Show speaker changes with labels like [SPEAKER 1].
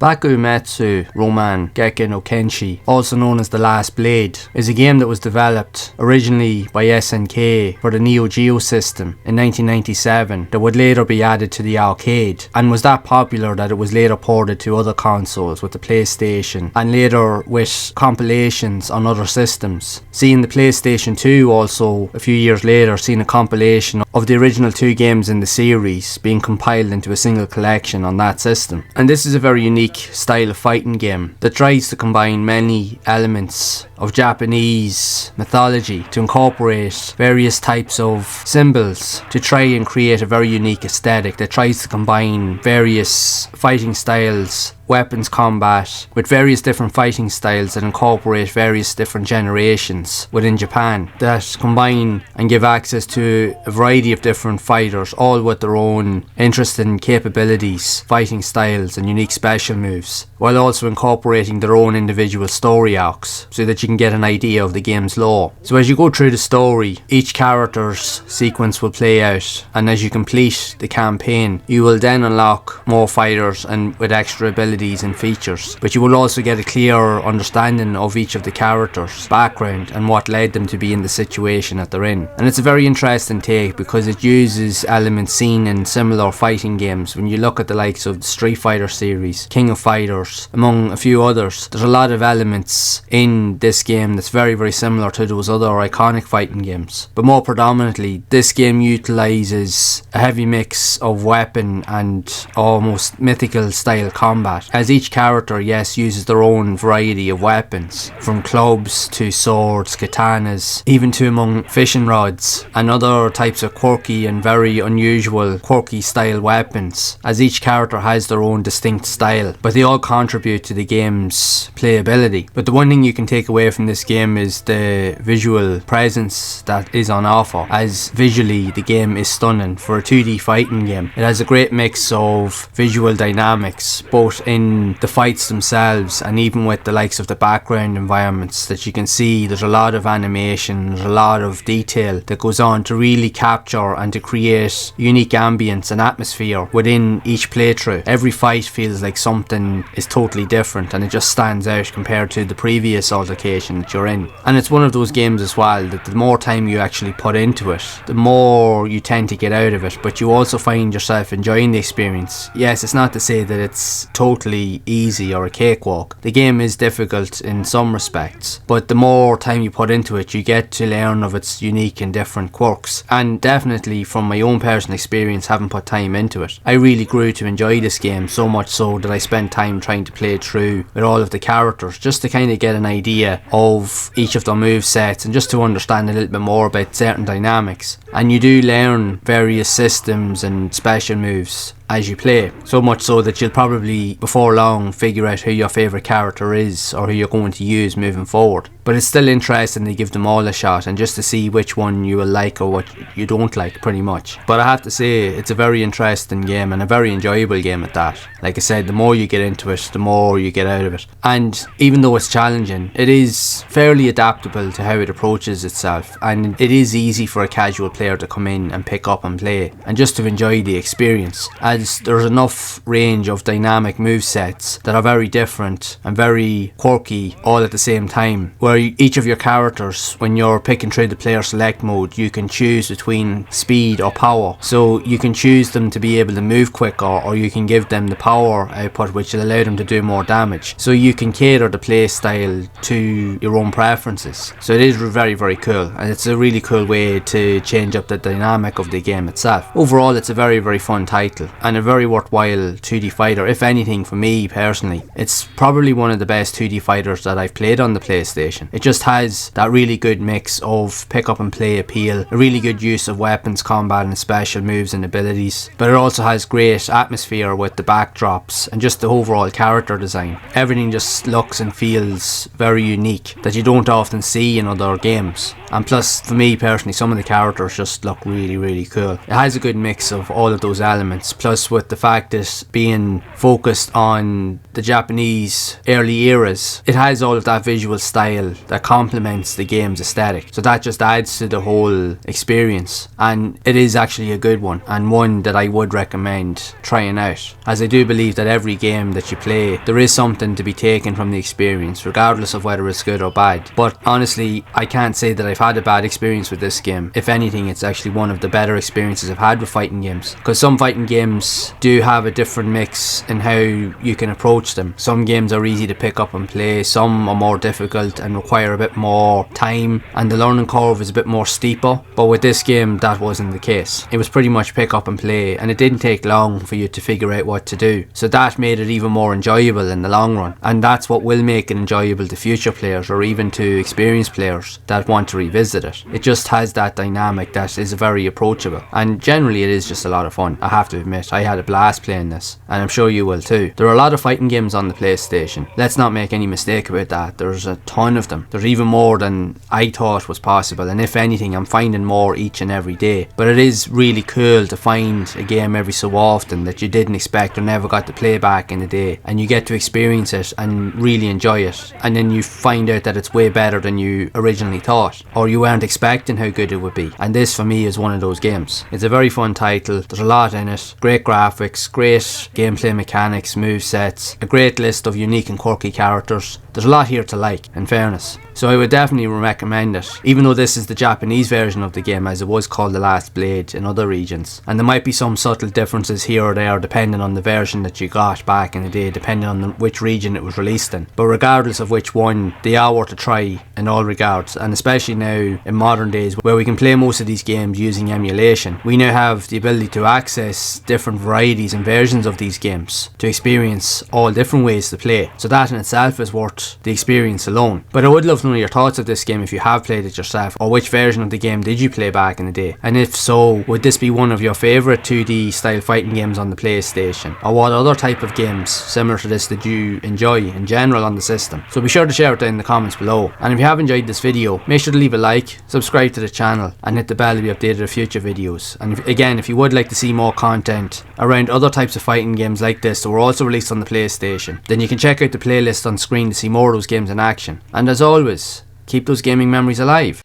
[SPEAKER 1] Bakumatsu Roman Gekka no Kenshi, also known as The Last Blade, is a game that was developed originally by SNK for the Neo Geo system in 1997 that would later be added to the arcade, and was that popular that it was later ported to other consoles with the PlayStation and later with compilations on other systems. Seeing the PlayStation 2 also a few years later seeing a compilation of the original two games in the series being compiled into a single collection on that system. And this is a very unique style of fighting game that tries to combine many elements of Japanese mythology to incorporate various types of symbols to try and create a very unique aesthetic that tries to combine various fighting styles, weapons combat with various different fighting styles that incorporate various different generations within Japan that combine and give access to a variety of different fighters, all with their own interesting capabilities, fighting styles and unique special moves, while also incorporating their own individual story arcs so that you can get an idea of the game's lore. So as you go through the story, each character's sequence will play out, and as you complete the campaign you will then unlock more fighters and with extra abilities and features, but you will also get a clear understanding of each of the characters' background and what led them to be in the situation that they're in. And it's a very interesting take because it uses elements seen in similar fighting games. When you look at the likes of the Street Fighter series, King of Fighters, among a few others, there's a lot of elements in this game that's very, very similar to those other iconic fighting games. But more predominantly, this game utilises a heavy mix of weapon and almost mythical style combat, as each character, yes, uses their own variety of weapons, from clubs to swords, katanas, even to among fishing rods and other types of quirky and very unusual quirky style weapons, as each character has their own distinct style, but they all contribute to the game's playability. But the one thing you can take away from this game is the visual presence that is on offer, as visually the game is stunning for a 2D fighting game. It has a great mix of visual dynamics, both in the fights themselves and even with the likes of the background environments that you can see. There's a lot of animation, there's a lot of detail that goes on to really capture and to create unique ambience and atmosphere within each playthrough. Every fight feels like something is totally different and it just stands out compared to the previous altercation that you're in. And it's one of those games as well that the more time you actually put into it, the more you tend to get out of it, but you also find yourself enjoying the experience. Yes, it's not to say that it's totally easy or a cakewalk. The game is difficult in some respects, but the more time you put into it, you get to learn of its unique and different quirks. And definitely from my own personal experience, having put time into it, I really grew to enjoy this game, so much so that I spent time trying to play it through with all of the characters just to kind of get an idea of each of their movesets and just to understand a little bit more about certain dynamics. And you do learn various systems and special moves as you play, so much so that you'll probably before long figure out who your favourite character is or who you're going to use moving forward. But it's still interesting to give them all a shot and just to see which one you will like or what you don't like, pretty much. But I have to say, it's a very interesting game and a very enjoyable game at that. Like I said, the more you get into it, the more you get out of it. And even though it's challenging, it is fairly adaptable to how it approaches itself, and it is easy for a casual player to come in and pick up and play and just to enjoy the experience, as there's enough range of dynamic movesets that are very different and very quirky all at the same time, where each of your characters, when you're picking through the player select mode, you can choose between speed or power. So you can choose them to be able to move quicker, or you can give them the power output which will allow them to do more damage. So you can cater the play style to your own preferences. So it is very, very cool, and it's a really cool way to change up the dynamic of the game itself. Overall, it's a very, very fun title and a very worthwhile 2D fighter. If anything, for me personally, it's probably one of the best 2D fighters that I've played on the PlayStation. It just has that really good mix of pick up and play appeal, a really good use of weapons combat and special moves and abilities, but it also has great atmosphere with the backdrops and just the overall character design. Everything just looks and feels very unique that you don't often see in other games. And plus, for me personally, some of the characters just look really, really cool. It has a good mix of all of those elements, plus with the fact that being focused on the Japanese early eras, it has all of that visual style style that complements the game's aesthetic. So that just adds to the whole experience, and it is actually a good one, and one that I would recommend trying out, as I do believe that every game that you play, there is something to be taken from the experience, regardless of whether it's good or bad. But honestly, I can't say that I've had a bad experience with this game. If anything, it's actually one of the better experiences I've had with fighting games, because some fighting games do have a different mix in how you can approach them. Some games are easy to pick up and play, some are more difficult and require a bit more time, and the learning curve is a bit more steeper. But with this game, that wasn't the case. It was pretty much pick up and play, and it didn't take long for you to figure out what to do. So that made it even more enjoyable in the long run, and that's what will make it enjoyable to future players, or even to experienced players that want to revisit it. It just has that dynamic that is very approachable, and generally it is just a lot of fun. I have to admit, I had a blast playing this, and I'm sure you will too. There are a lot of fighting games on the PlayStation. Let's not make any mistake about that. There's a ton of them. There's even more than I thought was possible, and if anything, I'm finding more each and every day. But it is really cool to find a game every so often that you didn't expect or never got to play back in the day, and you get to experience it and really enjoy it, and then you find out that it's way better than you originally thought, or you weren't expecting how good it would be. And this for me is one of those games. It's a very fun title. There's a lot in it. Great graphics, great gameplay mechanics, movesets, a great list of unique and quirky characters. There's a lot here to like, in fairness. So I would definitely recommend it, even though this is the Japanese version of the game, as it was called The Last Blade in other regions. And there might be some subtle differences here or there depending on the version that you got back in the day, depending on which region it was released in. But regardless of which one, they are worth a try in all regards, and especially now in modern days where we can play most of these games using emulation. We now have the ability to access different varieties and versions of these games to experience all different ways to play. So that in itself is worth the experience alone. But I would love to know your thoughts of this game if you have played it yourself, or which version of the game did you play back in the day, and if so, would this be one of your favourite 2D style fighting games on the PlayStation, or what other type of games similar to this did you enjoy in general on the system? So be sure to share it down in the comments below, and if you have enjoyed this video, make sure to leave a like, subscribe to the channel, and hit the bell to be updated with future videos. And if you would like to see more content around other types of fighting games like this that were also released on the PlayStation, then you can check out the playlist on screen to see more of those games in action. And as always, keep those gaming memories alive.